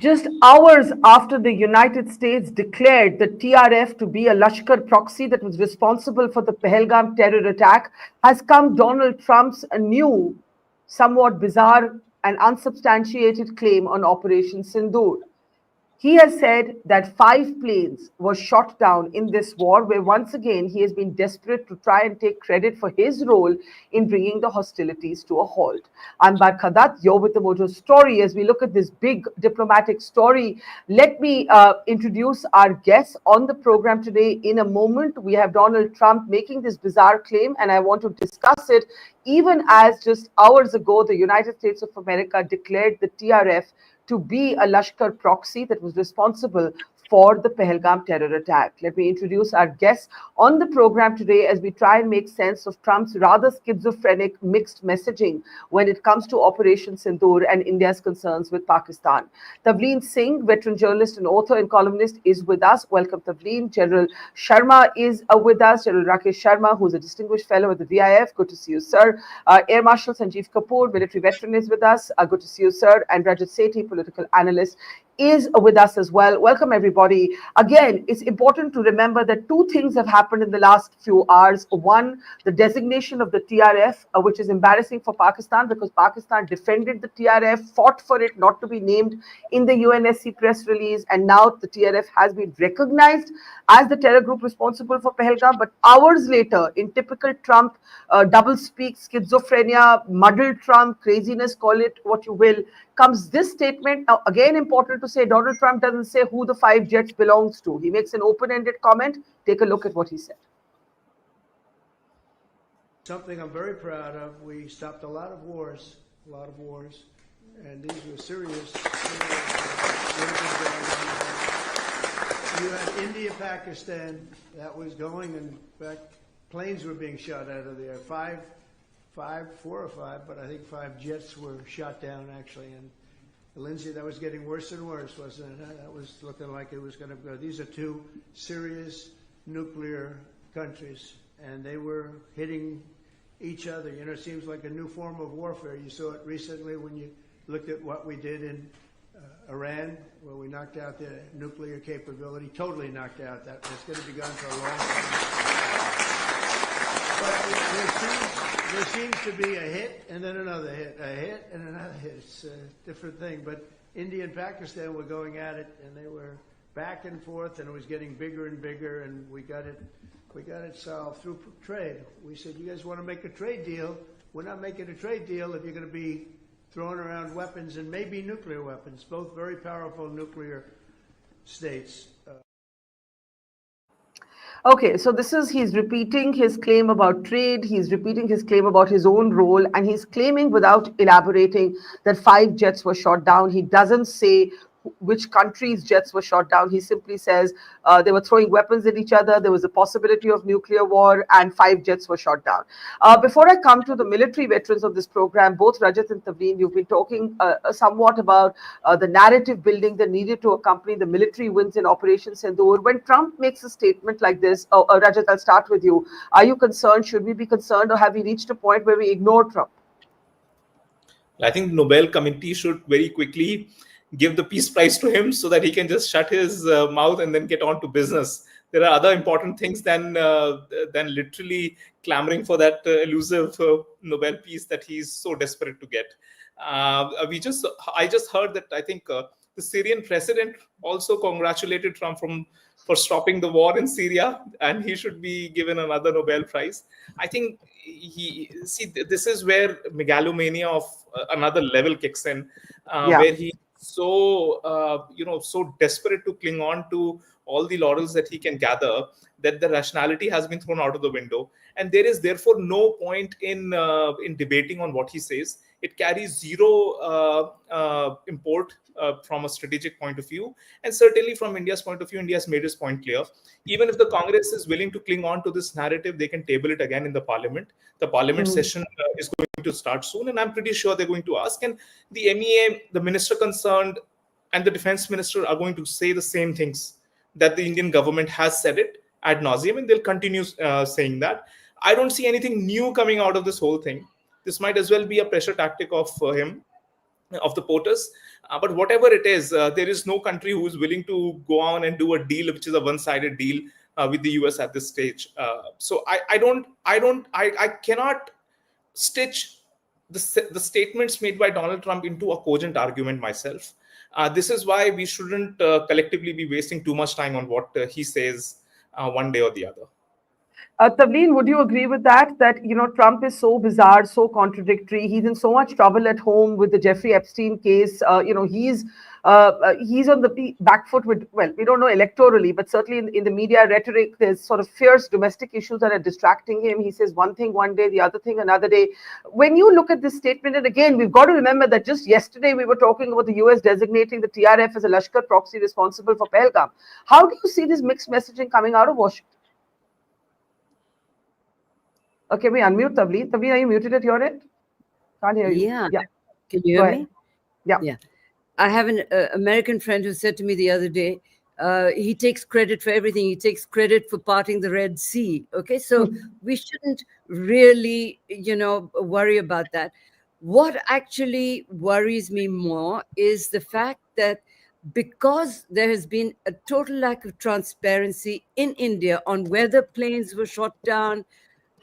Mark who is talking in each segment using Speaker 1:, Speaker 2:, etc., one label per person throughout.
Speaker 1: Just hours after the United States declared the TRF to be a Lashkar proxy that was responsible for the Pahalgam terror attack, has come Donald Trump's new, somewhat bizarre and unsubstantiated claim on Operation Sindoor. He has said that 5 planes were shot down in this war, where once again he has been desperate to try and take credit for his role in bringing the hostilities to a halt. I'm Barkha Dutt, you're with the Mojo Story. As we look at this big diplomatic story, let me introduce our guests on the program today. In a moment, we have Donald Trump making this bizarre claim, and I want to discuss it even as just hours ago, the United States of America declared the TRF to be a Lashkar proxy that was responsible for the Pahalgam terror attack. Let me introduce our guests on the program today as we try and make sense of Trump's rather schizophrenic mixed messaging when it comes to Operation Sindoor and India's concerns with Pakistan. Tavleen Singh, veteran journalist and author and columnist, is with us. Welcome, Tavleen. General Sharma is with us. General Rakesh Sharma, who's a distinguished fellow at the VIF. Good to see you, sir. Air Marshal Sanjeev Kapoor, military veteran, is with us. Good to see you, sir. And Rajat Sethi, political analyst, is with us as well. Welcome, everybody. Again, it's important to remember that 2 things have happened in the last few hours. One, the designation of the TRF, which is embarrassing for Pakistan because Pakistan defended the TRF, fought for it not to be named in the UNSC press release, and now the TRF has been recognized as the terror group responsible for Pahalgam. But hours later, in typical Trump doublespeak, schizophrenia, muddled Trump, craziness, call it what you will, comes this statement. Now, again, important to say, Donald Trump doesn't say who the 5 jets belongs to. He makes an open-ended comment. Take a look at what he said.
Speaker 2: Something I'm very proud of. We stopped a lot of wars, and these were serious. You had India-Pakistan that was going, and in fact, planes were being shot out of there. 4 or 5, but I think 5 jets were shot down actually. And Lindsay, that was getting worse and worse, wasn't it? That was looking like it was going to go. These are 2 serious nuclear countries, and they were hitting each other. You know, it seems like a new form of warfare. You saw it recently when you looked at what we did in Iran, where we knocked out their nuclear capability, totally knocked out. That's going to be gone for a long time. But there seems to be a hit and then another hit, a hit and another hit. It's a different thing. But India and Pakistan were going at it, and they were back and forth, and it was getting bigger and bigger, and we got it solved through trade. We said, you guys want to make a trade deal? We're not making a trade deal if you're going to be throwing around weapons, and maybe nuclear weapons, both very powerful nuclear states.
Speaker 1: Okay, so he's repeating his claim about trade, he's repeating his claim about his own role, and he's claiming without elaborating that 5 jets were shot down. He doesn't say which countries' jets were shot down. He simply says they were throwing weapons at each other, there was a possibility of nuclear war, and 5 jets were shot down. Before I come to the military veterans of this program, both Rajat and Tavleen, you've been talking somewhat about the narrative building that needed to accompany the military wins in Operation Sindoor. When Trump makes a statement like this, Rajat, I'll start with you. Are you concerned? Should we be concerned, or have we reached a point where we ignore Trump?
Speaker 3: I think the Nobel Committee should very quickly give the peace prize to him so that he can just shut his mouth and then get on to business. There are other important things than literally clamoring for that elusive Nobel Peace that he's so desperate to get. I just heard that I think the Syrian president also congratulated Trump for stopping the war in Syria, and he should be given another Nobel Prize. I think this is where megalomania of another level kicks in, where he so desperate to cling on to all the laurels that he can gather that the rationality has been thrown out of the window, and there is therefore no point in debating on what he says. It carries zero import from a strategic point of view, and certainly from India's point of view, India has made its point clear. Even if the Congress is willing to cling on to this narrative, they can table it again in the Parliament. The Parliament session is going to start soon, and I'm pretty sure they're going to ask. And the MEA, the minister concerned, and the defense minister are going to say the same things that the Indian government has said it ad nauseum, and they'll continue saying that. I don't see anything new coming out of this whole thing. This might as well be a pressure tactic of him. of the porters. But whatever it is, there is no country who is willing to go on and do a deal which is a one-sided deal with the US at this stage. So I cannot stitch the statements made by Donald Trump into a cogent argument myself. This is why we shouldn't collectively be wasting too much time on what he says one day or the other.
Speaker 1: Tavleen, would you agree with that? That Trump is so bizarre, so contradictory. He's in so much trouble at home with the Jeffrey Epstein case. He's on the back foot with, well, we don't know electorally, but certainly in the media rhetoric, there's sort of fierce domestic issues that are distracting him. He says one thing one day, the other thing another day. When you look at this statement, and again, we've got to remember that just yesterday we were talking about the US designating the TRF as a Lashkar proxy responsible for Pahalgam. How do you see this mixed messaging coming out of Washington? Okay, we unmute Tavleen. Tavleen, are you muted at your end? Can't hear you.
Speaker 4: Yeah.
Speaker 1: Yeah.
Speaker 4: Can you hear me?
Speaker 1: Yeah.
Speaker 4: Yeah. I have an American friend who said to me the other day, he takes credit for everything. He takes credit for parting the Red Sea. Okay, so we shouldn't really, worry about that. What actually worries me more is the fact that because there has been a total lack of transparency in India on whether planes were shot down,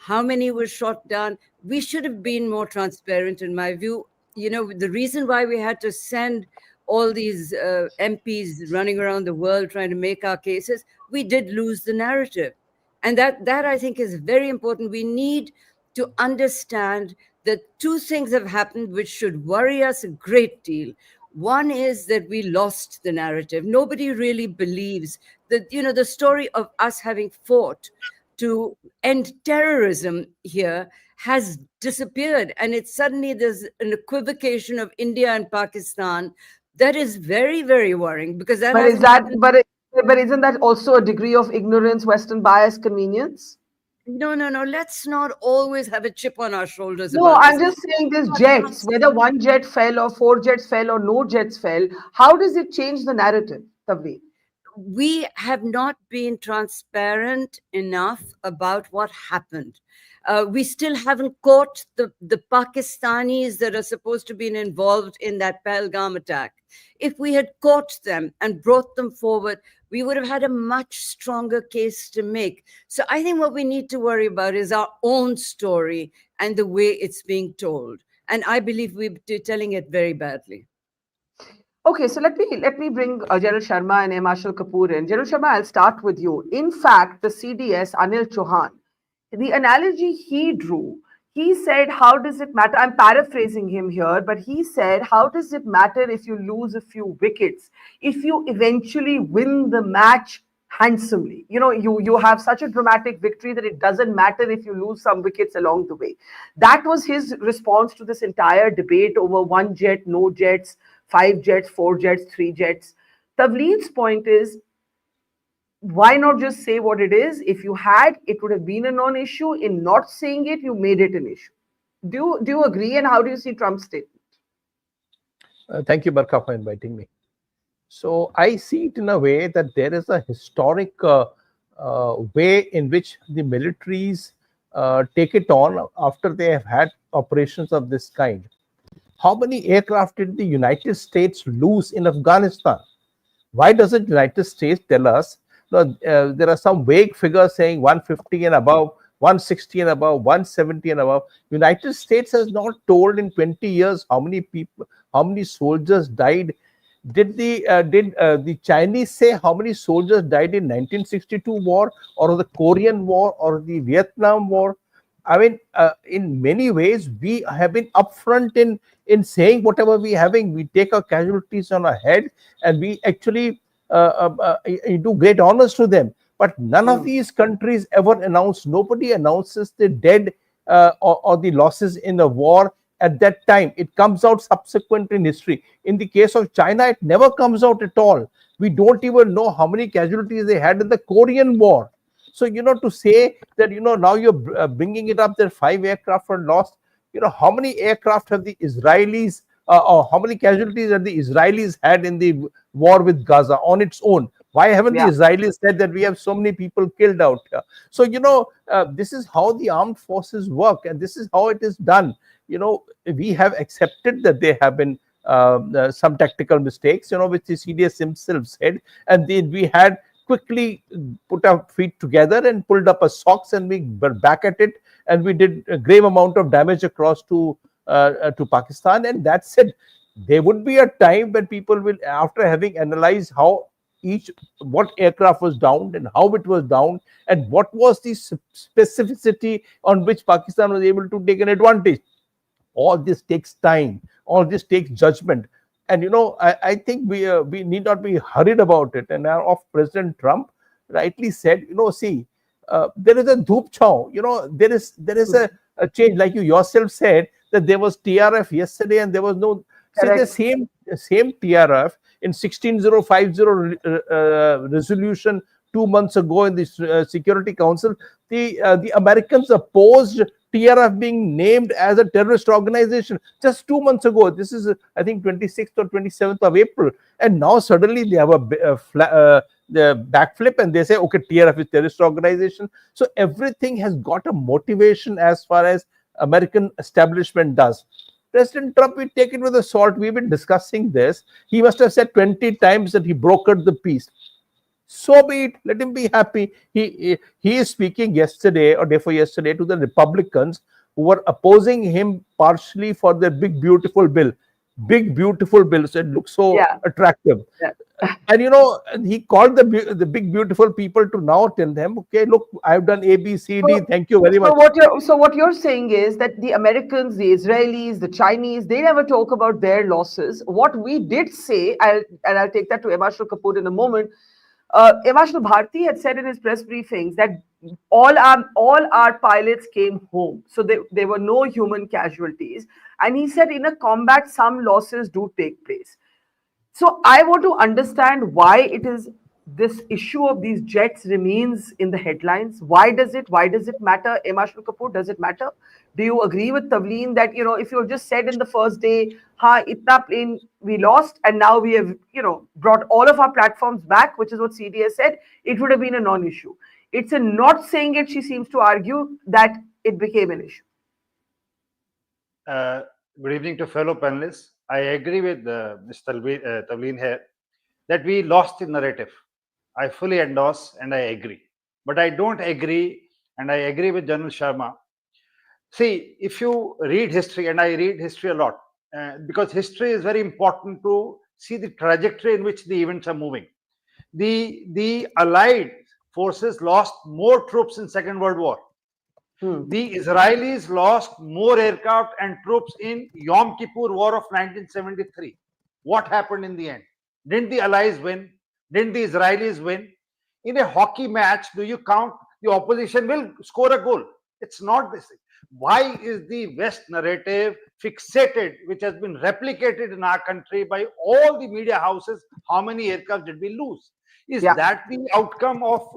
Speaker 4: how many were shot down, we should have been more transparent, in my view. The reason why we had to send all these MPs running around the world trying to make our cases, we did lose the narrative. And that I think is very important. We need to understand that two things have happened which should worry us a great deal. One is that we lost the narrative. Nobody really believes that, the story of us having fought to end terrorism here has disappeared. And it's suddenly there's an equivocation of India and Pakistan that is very, very worrying, because that hasn't happened.
Speaker 1: But isn't that also a degree of ignorance, Western bias, convenience?
Speaker 4: No. Let's not always have a chip on our shoulders.
Speaker 1: No,
Speaker 4: about
Speaker 1: I'm
Speaker 4: this.
Speaker 1: just saying these jets, whether one jet fell or four jets fell or no jets fell, how does it change the narrative, Tavleen?
Speaker 4: We have not been transparent enough about what happened. We still haven't caught the Pakistanis that are supposed to be involved in that Pahalgam attack. If we had caught them and brought them forward, we would have had a much stronger case to make. So I think what we need to worry about is our own story and the way it's being told. And I believe we're telling it very badly.
Speaker 1: Okay, so let me bring General Sharma and Marshal Kapoor in. General Sharma, I'll start with you. In fact, the CDS, Anil Chauhan, the analogy he drew, he said, how does it matter? I'm paraphrasing him here, but he said, how does it matter if you lose a few wickets, if you eventually win the match handsomely? You have such a dramatic victory that it doesn't matter if you lose some wickets along the way. That was his response to this entire debate over one jet, no jets, 5 jets, 4 jets, 3 jets. Tavleen's point is, why not just say what it is? If you had, it would have been a non-issue. In not saying it, you made it an issue. Do you agree? And how do you see Trump's statement?
Speaker 5: Thank you, Barkha, for inviting me. So I see it in a way that there is a historic way in which the militaries take it on after they have had operations of this kind. How many aircraft did the United States lose in Afghanistan? Why doesn't the United States tell us? There are some vague figures saying 150 and above, 160 and above, 170 and above. United States has not told in 20 years how many people, how many soldiers died. Did the Chinese say how many soldiers died in 1962 war, or the Korean War, or the Vietnam War? I mean, in many ways, we have been upfront in saying whatever we having. We take our casualties on our head, and we actually do great honors to them. But none of these countries ever announce. Nobody announces the dead or the losses in the war at that time. It comes out subsequent in history. In the case of China, it never comes out at all. We don't even know how many casualties they had in the Korean War. So, to say that, now you're bringing it up that 5 aircraft were lost, how many aircraft have the Israelis or how many casualties have the Israelis had in the war with Gaza on its own? Why haven't the Israelis said that we have so many people killed out here? So, this is how the armed forces work, and this is how it is done. We have accepted that they have been some tactical mistakes, which the CDS himself said, and then we had quickly put our feet together and pulled up our socks, and we were back at it, and we did a grave amount of damage across to Pakistan. And that's it. There would be a time when people will, after having analyzed what aircraft was downed and how it was downed and what was the specificity on which Pakistan was able to take an advantage. All this takes time. All this takes judgment. And I think we need not be hurried about it. And now, of President Trump rightly said, see, there is a dhoop chau. There is a change, like you yourself said, that there was TRF yesterday and there was no. So the same TRF in 16050 resolution 2 months ago in the Security Council, the Americans opposed TRF being named as a terrorist organization just 2 months ago. This is, I think, 26th or 27th of April. And now suddenly they have the backflip and they say, okay, TRF is terrorist organization. So everything has got a motivation as far as American establishment does. President Trump, we take it with a salt. We've been discussing this. He must have said 20 times that he brokered the peace. So be it. Let him be happy. He is speaking yesterday or day before yesterday to the Republicans who were opposing him partially for their big beautiful bill. Big beautiful bill. So it looks so attractive. Yeah. And he called the big beautiful people to now tell them, okay, look, I've done A, B, C, D. Thank you very much.
Speaker 1: So what you're saying is that the Americans, the Israelis, the Chinese, they never talk about their losses. What we did say, I'll take that to Emashal Kapoor in a moment. Emashal Bharti had said in his press briefings that all our pilots came home, so there were no human casualties. And he said, in a combat, some losses do take place. So I want to understand why it is this issue of these jets remains in the headlines. Why does it matter? Emashal Kapoor, does it matter? Do you agree with Tavleen that, if you just said in the first day, itna plane we lost, and now we have, brought all of our platforms back, which is what CDS said, it would have been a non-issue. It's in not saying it, she seems to argue, that it became an issue.
Speaker 6: Good evening to fellow panelists. I agree with Mr. Tavleen here that we lost the narrative. I fully endorse and I agree. But I don't agree, and I agree with General Sharma. See, if you read history, and I read history a lot, because history is very important to see the trajectory in which the events are moving. The Allied forces lost more troops in Second World War. The Israelis lost more aircraft and troops in Yom Kippur War of 1973. What happened in the end? Didn't the Allies win? Didn't the Israelis win? In a hockey match, do you count the opposition will score a goal? It's not this. Why is the West narrative fixated, which has been replicated in our country by all the media houses? How many aircraft did we lose? Is that the outcome of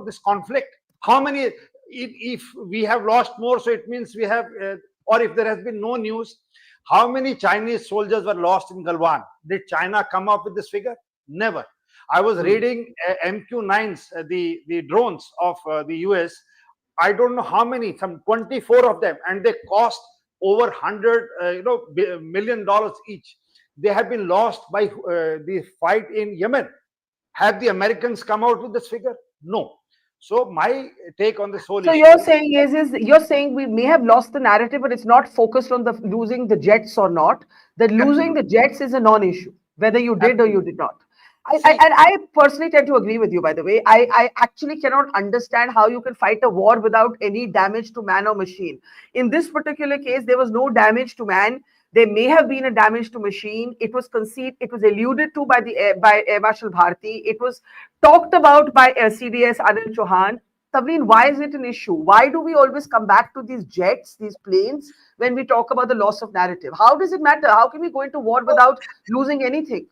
Speaker 6: this conflict? How many? If we have lost more, so it means we have, or if there has been no news, how many Chinese soldiers were lost in Galwan? Did China come up with this figure? Never. I was reading MQ-9s, the drones of the US. I don't know how many, some 24 of them, and they cost over $100 million each. They have been lost by the fight in Yemen. Have the Americans come out with this figure? No. So my take on this whole issue.
Speaker 1: So you're saying you're saying we may have lost the narrative, but it's not focused on the losing the jets or not. That losing the jets is a non-issue, whether you did or you did not. I personally tend to agree with you, by the way. I actually cannot understand how you can fight a war without any damage to man or machine. In this particular case, there was no damage to man. There may have been a damage to machine. It was conceded. It was alluded to by Air Marshal Bharti. It was talked about by CDS Anil Chauhan. Tavleen, why is it an issue? Why do we always come back to these jets, these planes, when we talk about the loss of narrative? How does it matter? How can we go into war without losing anything?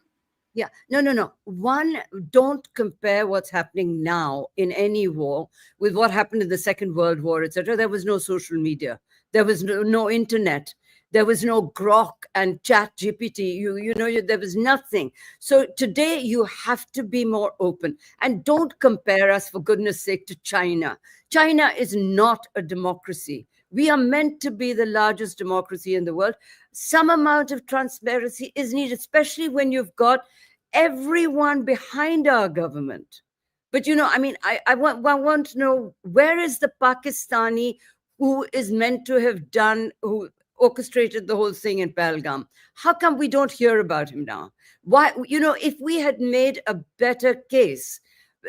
Speaker 4: Yeah, no. One, don't compare what's happening now in any war with what happened in the Second World War, etc. There was no social media. There was no internet. There was no Grok and Chat GPT. There was nothing. So today you have to be more open, and don't compare us, for goodness sake, to China. China is not a democracy. We are meant to be the largest democracy in the world. Some amount of transparency is needed, especially when you've got everyone behind our government. But I mean, I want to know, where is the Pakistani who is meant to have who orchestrated the whole thing in Pahalgam? How come we don't hear about him now? Why, if we had made a better case,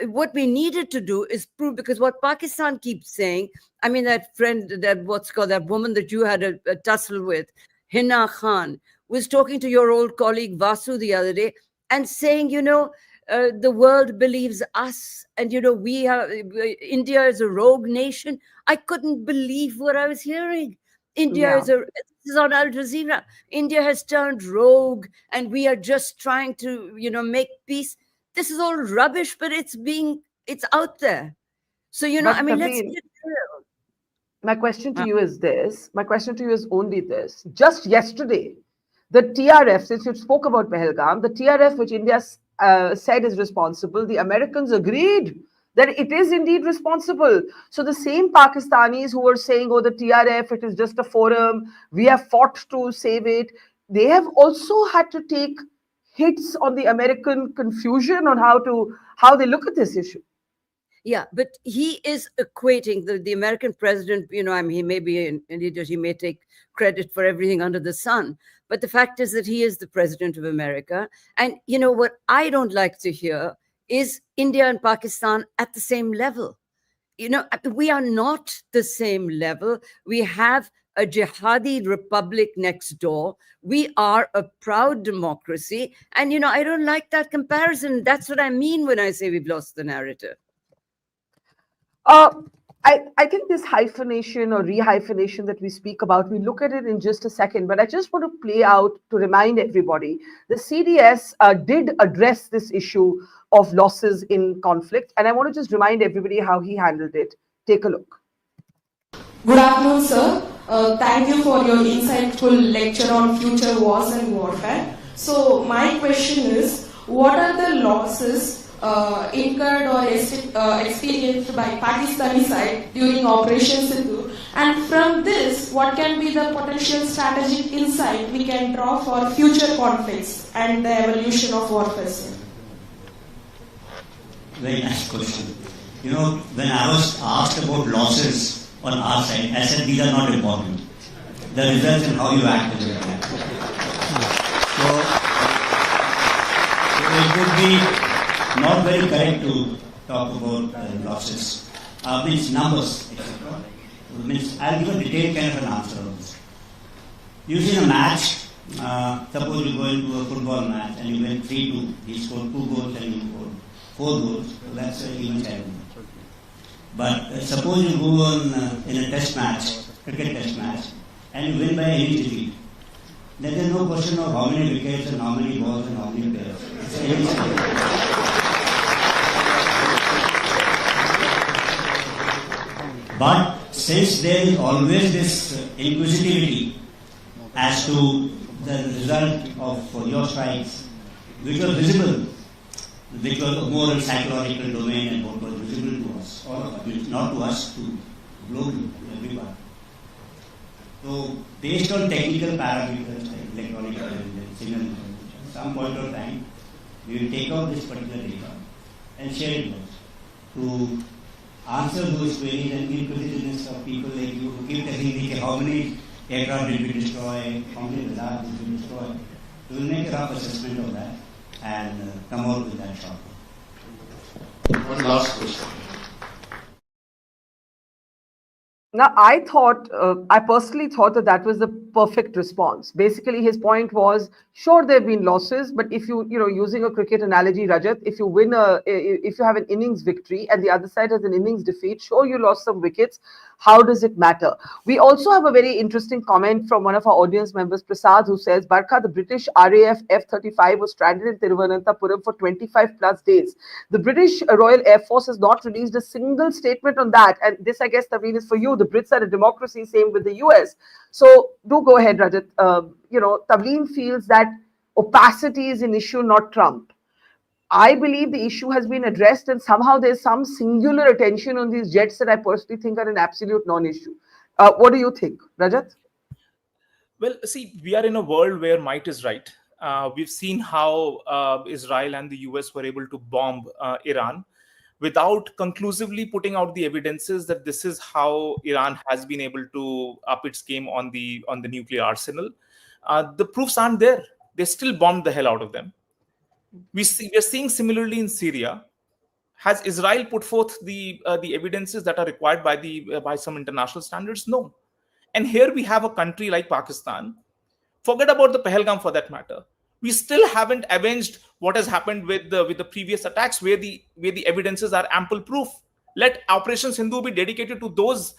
Speaker 4: what we needed to do is prove, because what Pakistan keeps saying, I mean, that friend, that woman that you had a tussle with, Hina Khan, was talking to your old colleague Vasu the other day and saying, the world believes us, and India is a rogue nation. I couldn't believe what I was hearing. This is on Al Jazeera. India has turned rogue, and we are just trying to, make peace. This is all rubbish, but it's out there. So,
Speaker 1: But
Speaker 4: I mean, let's
Speaker 1: Tavleen,
Speaker 4: get real.
Speaker 1: my question to you is this. My question to you is only this. Just yesterday, the TRF, since you spoke about Pahalgam, the TRF, which India said is responsible, the Americans agreed that it is indeed responsible. So the same Pakistanis who were saying, oh, the TRF, it is just a forum, we have fought to save it, they have also had to take hits on the American confusion on how they look at this issue.
Speaker 4: Yeah, but he is equating the American president, I mean, he may be an idiot, he may take credit for everything under the sun. But the fact is that he is the president of America. And what I don't like to hear is India and Pakistan at the same level. We are not the same level. We have a jihadi republic next door. We are a proud democracy. And, I don't like that comparison. That's what I mean when I say we've lost the narrative.
Speaker 1: I think this hyphenation or rehyphenation that we speak about, we look at it in just a second, but I just want to play out to remind everybody the CDS did address this issue of losses in conflict, and I want to just remind everybody how he handled it. Take a look.
Speaker 7: Good afternoon, sir. Thank you for your insightful lecture on future wars and warfare. So my question is, what are the losses incurred or experienced by Pakistani side during Operation Sindoor, and from this, what can be the potential strategic insight we can draw for future conflicts and the evolution of warfare?
Speaker 8: Very nice question. When I was asked about losses on our side, I said these are not important. The results and how you act is important. So it would be not very correct to talk about losses. Means numbers, etc. Means I'll give a detailed kind of an answer on this. Usually in a match, suppose you go into a football match and you win 3-2, he scored 2 goals and you scored 4 goals, so that's an even challenge. But suppose you go on in a test match, cricket test match, and you win by any defeat, then there's no question of how many wickets and how many balls and how many players. It's any challenge. But since there is always this inquisitivity as to the result of your strikes, which was visible, which was a moral psychological domain and what was visible to us, all of us, not to us, to globally, to everyone. So, based on technical parameters like electronic intelligence, signal intelligence, at some point of time, we will take out this particular data and share it with us to answer those queries and inquisitiveness of people like you who keep telling me how many aircraft did we destroy, how many missiles did we destroy. We will make a rough assessment of that and come out with that short.
Speaker 9: One last question.
Speaker 1: Now, I personally thought that was the perfect response. Basically, his point was, sure, there have been losses, but if using a cricket analogy, Rajat, if you have an innings victory and the other side has an innings defeat, sure, you lost some wickets. How does it matter? We also have a very interesting comment from one of our audience members, Prasad, who says, Barkha, the British RAF F-35 was stranded in Thiruvananthapuram for 25 plus days. The British Royal Air Force has not released a single statement on that. And this, I guess, Tavleen, is for you. The Brits are a democracy, same with the US. So do go ahead, Rajat. Tavleen feels that opacity is an issue, not Trump. I believe the issue has been addressed and somehow there's some singular attention on these jets that I personally think are an absolute non-issue. What do you think, Rajat?
Speaker 3: Well, see, we are in a world where might is right. We've seen how Israel and the US were able to bomb Iran without conclusively putting out the evidences that this is how Iran has been able to up its game on the nuclear arsenal. The proofs aren't there. They still bombed the hell out of them. We're seeing similarly in Syria. Has Israel put forth the evidences that are required by the by some international standards? No. And here we have a country like Pakistan. Forget about the Pahalgam for that matter. We still haven't avenged what has happened with the previous attacks, where the evidences are ample proof. Let Operation Sindoor be dedicated to those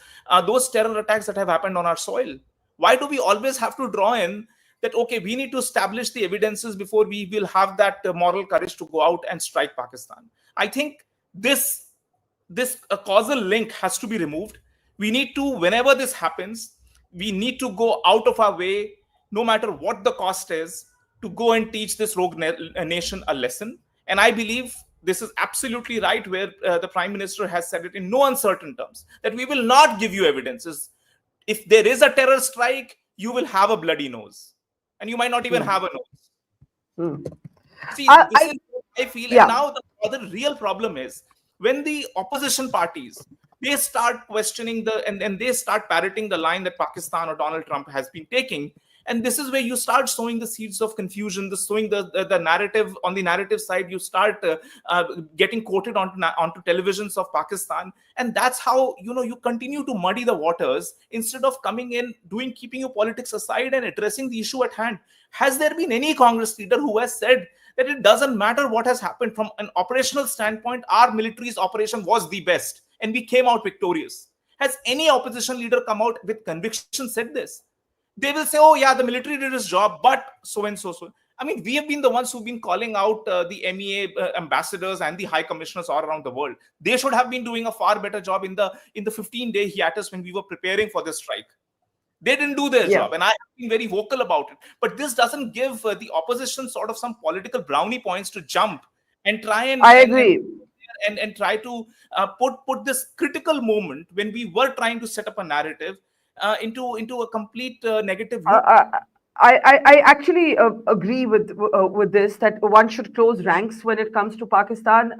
Speaker 3: terror attacks that have happened on our soil. Why do we always have to draw in that, okay, we need to establish the evidences before we will have that moral courage to go out and strike Pakistan? I think this causal link has to be removed. We need to, whenever this happens, we need to go out of our way, no matter what the cost is, to go and teach this rogue nation a lesson. And I believe this is absolutely right, where the Prime Minister has said it in no uncertain terms, that we will not give you evidences. If there is a terror strike, you will have a bloody nose, and you might not even have a nose. See, this is what I feel.
Speaker 1: Yeah.
Speaker 3: And now the other real problem is when the opposition parties, they start questioning and they start parroting the line that Pakistan or Donald Trump has been taking. And this is where you start sowing the seeds of confusion, sowing the narrative. On the narrative side, you start getting quoted onto televisions of Pakistan. And that's how, you continue to muddy the waters instead of coming in, keeping your politics aside and addressing the issue at hand. Has there been any Congress leader who has said that it doesn't matter what has happened from an operational standpoint, our military's operation was the best and we came out victorious? Has any opposition leader come out with conviction said this? They will say, oh yeah, the military did its job, but so and so. I mean, we have been the ones who've been calling out the MEA ambassadors and the high commissioners all around the world. They should have been doing a far better job in the 15-day hiatus when we were preparing for this strike. They didn't do their job, and I have been very vocal about it. But this doesn't give the opposition sort of some political brownie points to jump and try and
Speaker 1: I agree.
Speaker 3: And try to put this critical moment when we were trying to set up a narrative into a complete negative view.
Speaker 1: I actually agree with this, that one should close ranks when it comes to Pakistan.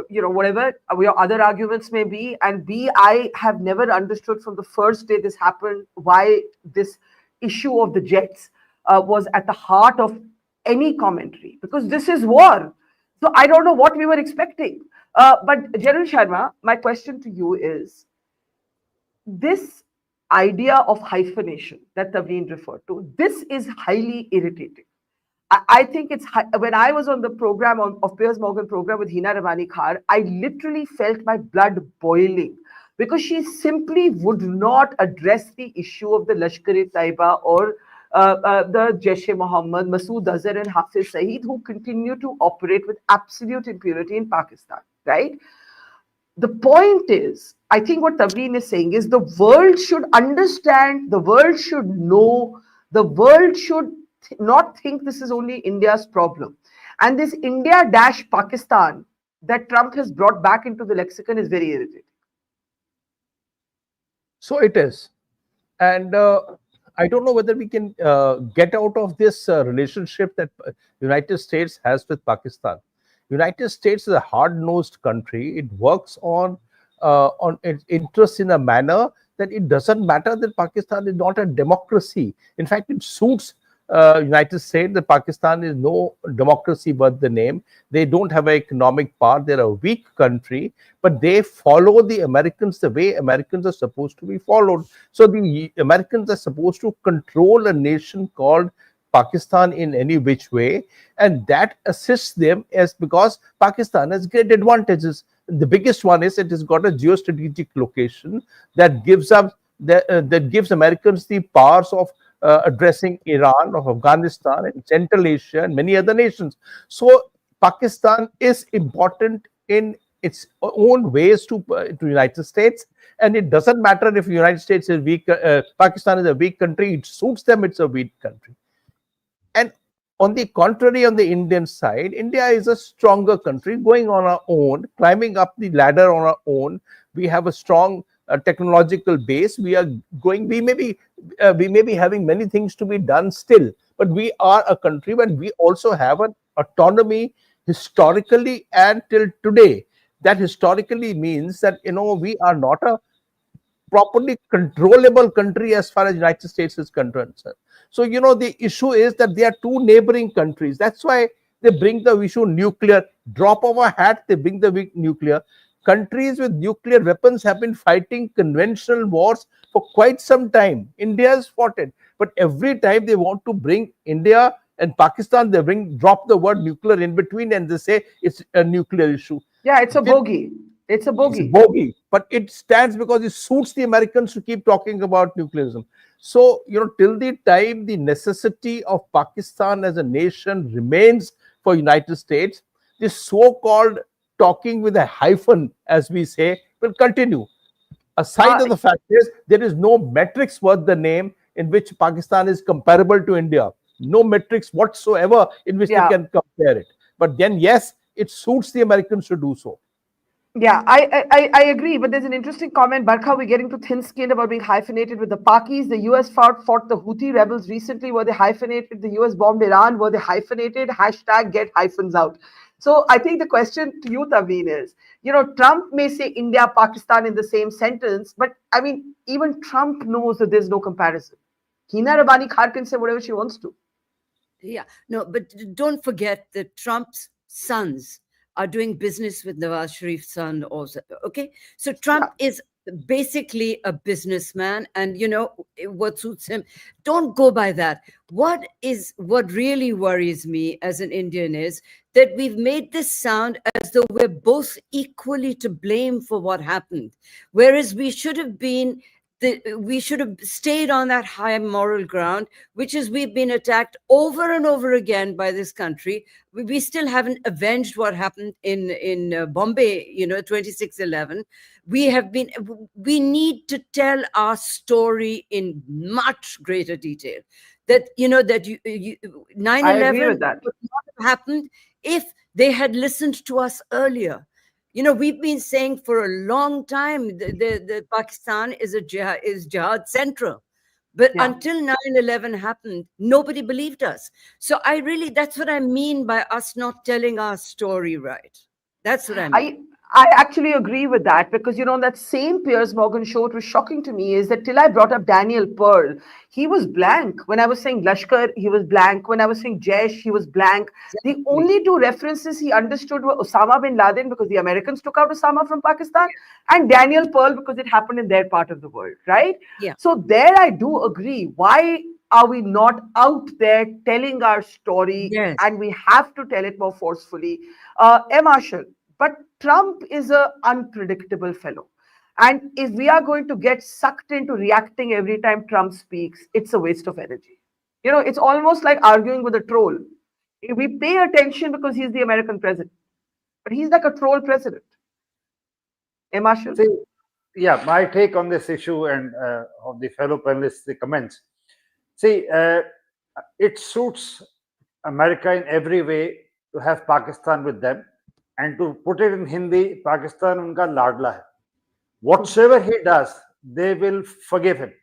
Speaker 1: Whatever your other arguments may be, and B, I have never understood from the first day this happened why this issue of the jets was at the heart of any commentary, because this is war. So I don't know what we were expecting. But General Sharma, my question to you is, this idea of hyphenation that Tavleen referred to, this is highly irritating. I think it's, when I was on the program of Piers Morgan program with Hina Ramani Khar, I literally felt my blood boiling, because she simply would not address the issue of the Lashkar-e-Taiba or the Jaish-e-Mohammed, Masood Azhar and Hafiz Saeed, who continue to operate with absolute impunity in Pakistan, right? The point is, I think what Tavleen is saying is the world should understand, the world should know, the world should not think this is only India's problem. And this India-Pakistan that Trump has brought back into the lexicon is very irritating.
Speaker 5: So it is. And I don't know whether we can get out of this relationship that United States has with Pakistan. United States is a hard-nosed country. It works on its interests in a manner that it doesn't matter that Pakistan is not a democracy. In fact, it suits United States that Pakistan is no democracy but the name. They don't have an economic power. They're a weak country, but they follow the Americans the way Americans are supposed to be followed. So the Americans are supposed to control a nation called Pakistan in any which way, and that assists them as because Pakistan has great advantages. The biggest one is it has got a geostrategic location that gives that gives Americans the powers of addressing Iran, of Afghanistan, and Central Asia, and many other nations. So Pakistan is important in its own ways to United States, and it doesn't matter if the United States is weak. Pakistan is a weak country. It suits them. It's a weak country. And on the contrary, on the Indian side, India is a stronger country, going on our own, climbing up the ladder on our own. We have a strong technological base. We are going. We may be having many things to be done still, but we are a country when we also have an autonomy historically and till today. That historically means that we are not a properly controllable country as far as United States is concerned. So the issue is that they are two neighboring countries. That's why they bring the issue nuclear. Drop of a hat, they bring the nuclear. Countries with nuclear weapons have been fighting conventional wars for quite some time. India has fought it, but every time they want to bring India and Pakistan, they drop the word nuclear in between, and they say it's a nuclear issue.
Speaker 1: Yeah, it's a bogey. It's a bogey.
Speaker 5: It's bogey, but it stands because it suits the Americans to keep talking about nuclearism. So, till the time the necessity of Pakistan as a nation remains for United States, this so-called talking with a hyphen, as we say, will continue. Aside of the fact is, there is no metrics worth the name in which Pakistan is comparable to India. No metrics whatsoever in which they can compare it. But then, yes, it suits the Americans to do so.
Speaker 1: Yeah, I agree, but there's an interesting comment. Barkha, we're getting too thin-skinned about being hyphenated with the Pakis. The US fought the Houthi rebels recently. Were they hyphenated? The US bombed Iran. Were they hyphenated? Hashtag get hyphens out. So I think the question to you, Tavleen, is, Trump may say India, Pakistan in the same sentence, but I mean, even Trump knows that there's no comparison. Hina Rabani Khar can say whatever she wants to.
Speaker 4: Yeah, no, but don't forget that Trump's sons are doing business with Nawaz Sharif's son also. Okay, so Trump is basically a businessman, and what suits him. Don't go by that. What really worries me as an Indian is that we've made this sound as though we're both equally to blame for what happened, whereas we should have stayed on that high moral ground, which is we've been attacked over and over again by this country. We still haven't avenged what happened in Bombay, 26/11. We need to tell our story in much greater detail. That 9/11 would not have happened if they had listened to us earlier. We've been saying for a long time the Pakistan is jihad central. But until 9/11 happened, nobody believed us. So that's what I mean by us not telling our story right. That's what I mean.
Speaker 1: I actually agree with that, because, on that same Piers Morgan show, it was shocking to me is that till I brought up Daniel Pearl, he was blank. When I was saying Lashkar, he was blank. When I was saying Jaish, he was blank. Exactly. The only two references he understood were Osama bin Laden, because the Americans took out Osama from Pakistan, and Daniel Pearl, because it happened in their part of the world, right?
Speaker 4: Yeah.
Speaker 1: So there I do agree. Why are we not out there telling our story?
Speaker 4: Yes.
Speaker 1: And we have to tell it more forcefully. Marshall. But Trump is an unpredictable fellow. And if we are going to get sucked into reacting every time Trump speaks, it's a waste of energy. It's almost like arguing with a troll. We pay attention because he's the American president, but he's like a troll president. Marshall?
Speaker 6: Yeah, my take on this issue and of the fellow panelists, the comments. It suits America in every way to have Pakistan with them. And to put it in Hindi, Pakistan unka ladla hai. Whatsoever he does, they will forgive him.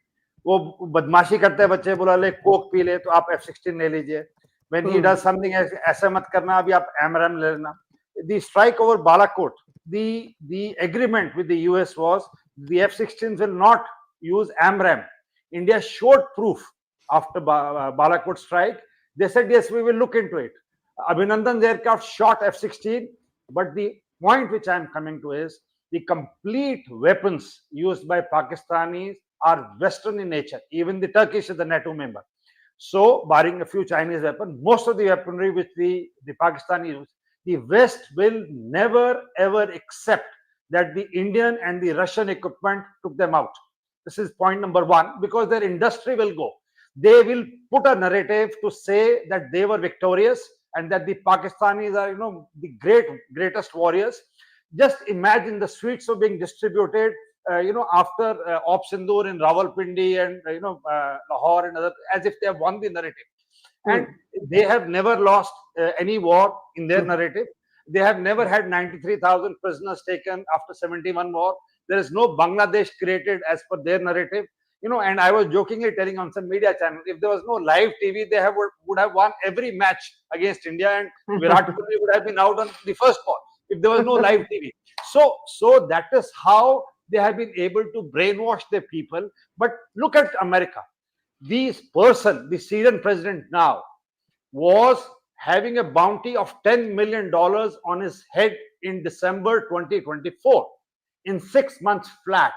Speaker 6: वो बदमाशी करते हैं बच्चे, बुला ले, Coke P ले तो आप F-16 ले लीजिए. When he does something ऐसा मत करना, अभी आप AMRAAM ले लेना. The strike over Balakot, the agreement with the US was the F-16s will not use AMRAAM. India showed proof after Balakot strike. They said yes, we will look into it. Abhinandan's aircraft shot F-16. But the point which I am coming to is the complete weapons used by Pakistanis are Western in nature. Even the Turkish is the NATO member. So, barring a few Chinese weapons, most of the weaponry which the Pakistanis use, the West will never ever accept that the Indian and the Russian equipment took them out. This is point number one, because their industry will go. They will put a narrative to say that they were victorious and that the Pakistanis are, the greatest warriors. Just imagine the sweets of being distributed, after Operation Sindoor in Rawalpindi and, Lahore and other, as if they have won the narrative. And they have never lost any war in their narrative. They have never had 93,000 prisoners taken after 71 war. There is no Bangladesh created as per their narrative. And I was jokingly telling on some media channel, if there was no live TV, they would have won every match against India, and Virat Kohli would have been out on the first ball if there was no live TV. So that is how they have been able to brainwash their people. But look at America. The Syrian president now, was having a bounty of $10 million on his head in December 2024. In 6 months flat,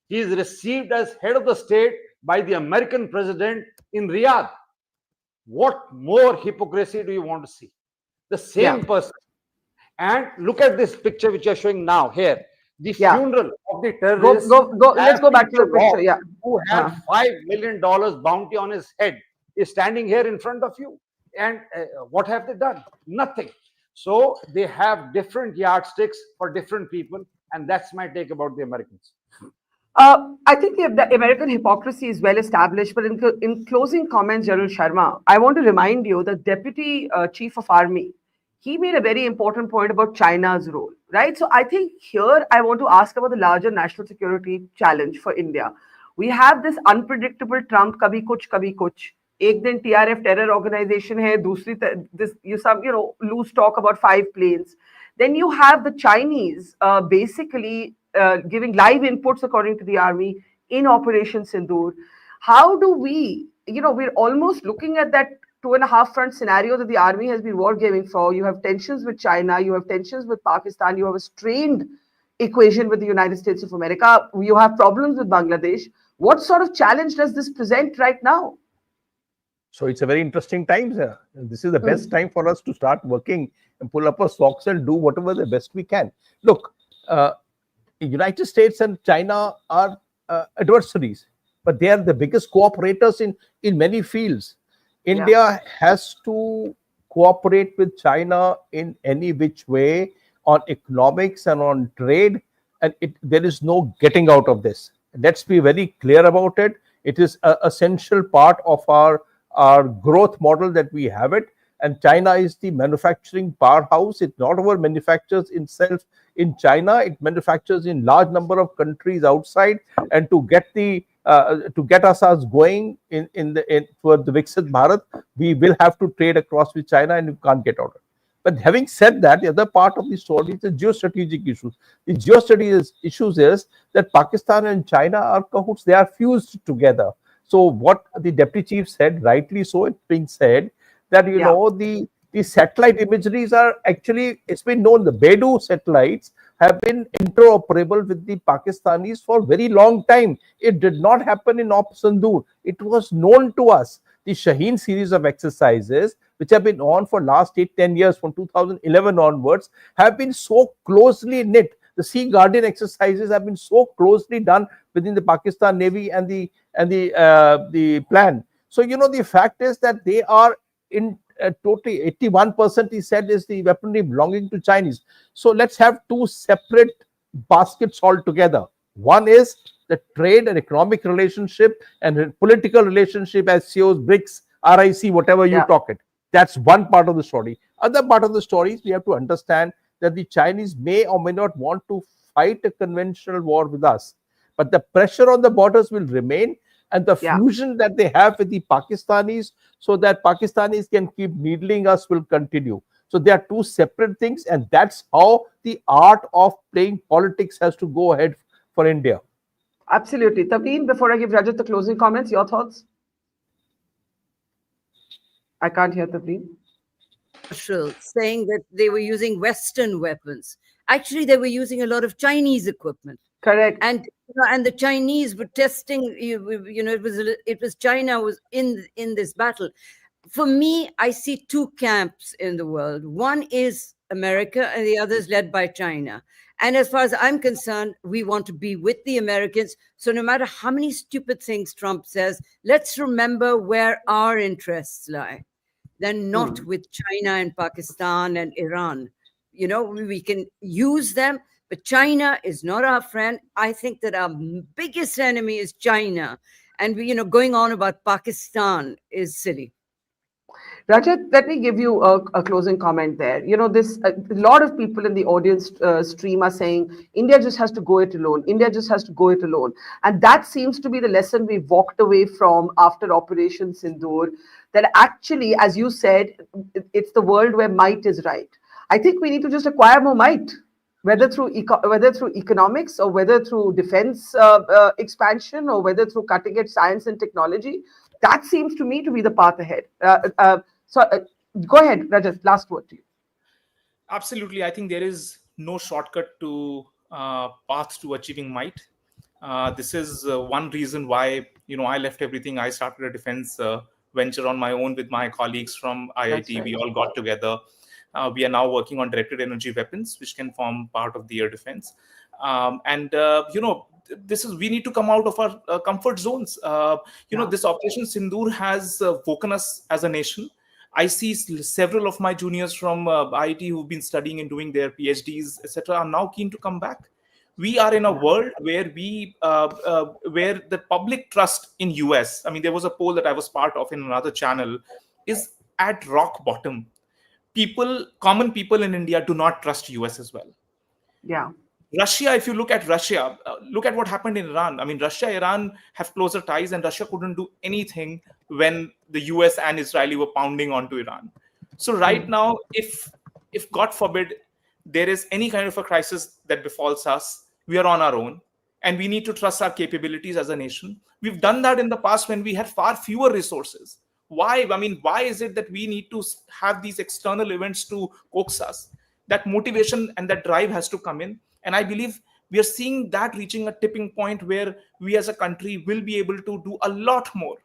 Speaker 6: he is received as head of the state by the American president in Riyadh. What more hypocrisy do you want to see? The same person. And look at this picture which you are showing now here. The funeral of the terrorist.
Speaker 1: Let's go back to the picture. Yeah.
Speaker 6: Who had $5 million bounty on his head is standing here in front of you. And what have they done? Nothing. So they have different yardsticks for different people. And that's my take about the Americans.
Speaker 1: I think the American hypocrisy is well established, but in closing comments, General Sharma, I want to remind you that Deputy Chief of Army, he made a very important point about China's role, right? So I think here I want to ask about the larger national security challenge for India. We have this unpredictable Trump, kabhi kuch. एक दिन TRF terror organization है, दूसरी this you loose talk about 5 planes. Then you have the Chinese basically giving live inputs according to the army in Operation Sindoor. How do we, we're almost looking at that 2.5 front scenario that the army has been wargaming for. You have tensions with China, you have tensions with Pakistan, you have a strained equation with the United States of America, you have problems with Bangladesh. What sort of challenge does this present right now?
Speaker 5: So it's a very interesting time, sir. This is the best time for us to start working and pull up our socks and do whatever the best we can. Look, United States and China are adversaries, but they are the biggest cooperators in many fields. India has to cooperate with China in any which way on economics and on trade, and there is no getting out of this. Let's be very clear about it. It is an essential part of our growth model that we have it, and China is the manufacturing powerhouse. It not only manufactures itself in China, it manufactures in large number of countries outside, and to get us going for the Viksit Bharat, we will have to trade across with China, and we can't get out of it. But having said that, the other part of the story is the geostrategic issues. The geostrategic issues is that Pakistan and China are cahoots. They are fused together. So what the deputy chief said, rightly so, it's being said that the satellite imageries are actually, it's been known, the Beidou satellites have been interoperable with the Pakistanis for a very long time. It did not happen in Operation Sindoor. It was known to us. The Shaheen series of exercises, which have been on for last 8-10 years from 2011 onwards, have been so closely knit. The Sea Guardian exercises have been so closely done within the Pakistan Navy and the plan. So the fact is that they are in totally 81% he said is the weaponry belonging to Chinese. So let's have two separate baskets altogether. One is the trade and economic relationship and political relationship as COs, BRICS, RIC, whatever you talk it. That's one part of the story. Other part of the story is we have to understand that the Chinese may or may not want to fight a conventional war with us, but the pressure on the borders will remain, and the fusion that they have with the Pakistanis, so that Pakistanis can keep needling us, will continue. So they are two separate things, and that's how the art of playing politics has to go ahead for India.
Speaker 1: Absolutely. Tavleen, before I give Rajat the closing comments, your thoughts? I can't hear Tavleen.
Speaker 4: Saying that they were using Western weapons. Actually, they were using a lot of Chinese equipment.
Speaker 1: Correct.
Speaker 4: And the Chinese were testing. It was China was in this battle. For me, I see two camps in the world. One is America, and the other is led by China. And as far as I'm concerned, we want to be with the Americans. So no matter how many stupid things Trump says, let's remember where our interests lie. They're not with China and Pakistan and Iran. We can use them, but China is not our friend. I think that our biggest enemy is China. And going on about Pakistan is silly.
Speaker 1: Rajat, let me give you a closing comment there. You know, this a lot of people in the audience stream are saying India just has to go it alone. India just has to go it alone, and that seems to be the lesson we've walked away from after Operation Sindoor. That actually, as you said, it's the world where might is right. I think we need to just acquire more might, whether through economics or whether through defense expansion or whether through cutting edge science and technology. That seems to me to be the path ahead. Go ahead, Rajat. Last word to you.
Speaker 3: Absolutely. I think there is no shortcut to path to achieving might. This is one reason why, I left everything. I started a defense venture on my own with my colleagues from IIT.
Speaker 1: Right.
Speaker 3: We all got together. We are now working on directed energy weapons, which can form part of the air defense. We need to come out of our comfort zones. This Operation Sindoor has woken us as a nation. I see several of my juniors from IIT who've been studying and doing their PhDs, etc., are now keen to come back. We are in a world where where the public trust in US, I mean, there was a poll that I was part of in another channel, is at rock bottom. Common people in India do not trust US as well.
Speaker 1: Yeah.
Speaker 3: Russia, if you look at Russia, look at what happened in Iran. I mean, Russia, Iran have closer ties, and Russia couldn't do anything when the US and Israeli were pounding onto Iran. So right now, if God forbid, there is any kind of a crisis that befalls us, we are on our own, and we need to trust our capabilities as a nation. We've done that in the past when we had far fewer resources. Why? I mean, why is it that we need to have these external events to coax us? That motivation and that drive has to come in. And I believe we are seeing that reaching a tipping point where we as a country will be able to do a lot more,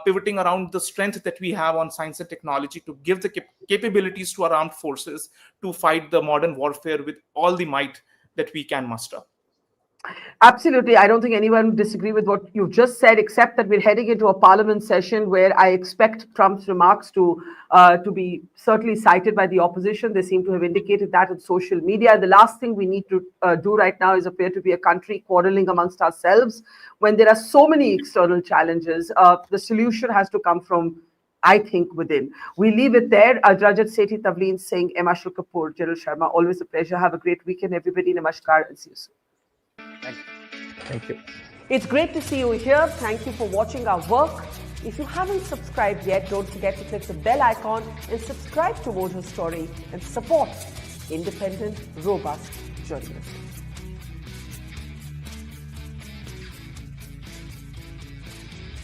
Speaker 3: pivoting around the strength that we have on science and technology to give the capabilities to our armed forces to fight the modern warfare with all the might that we can muster.
Speaker 1: Absolutely. I don't think anyone would disagree with what you've just said, except that we're heading into a parliament session where I expect Trump's remarks to be certainly cited by the opposition. They seem to have indicated that on social media. The last thing we need to do right now is appear to be a country quarreling amongst ourselves when there are so many external challenges. The solution has to come from, I think, within. We leave it there. Rajat, Sethi, Tavleen, Singh, Emma Kapoor, Gerald Sharma. Always a pleasure. Have a great weekend, everybody. Namaskar and see you soon.
Speaker 5: Thank you.
Speaker 1: It's great to see you here. Thank you for watching our work. If you haven't subscribed yet, don't forget to click the bell icon and subscribe to Mojo Story and support independent, robust journalism.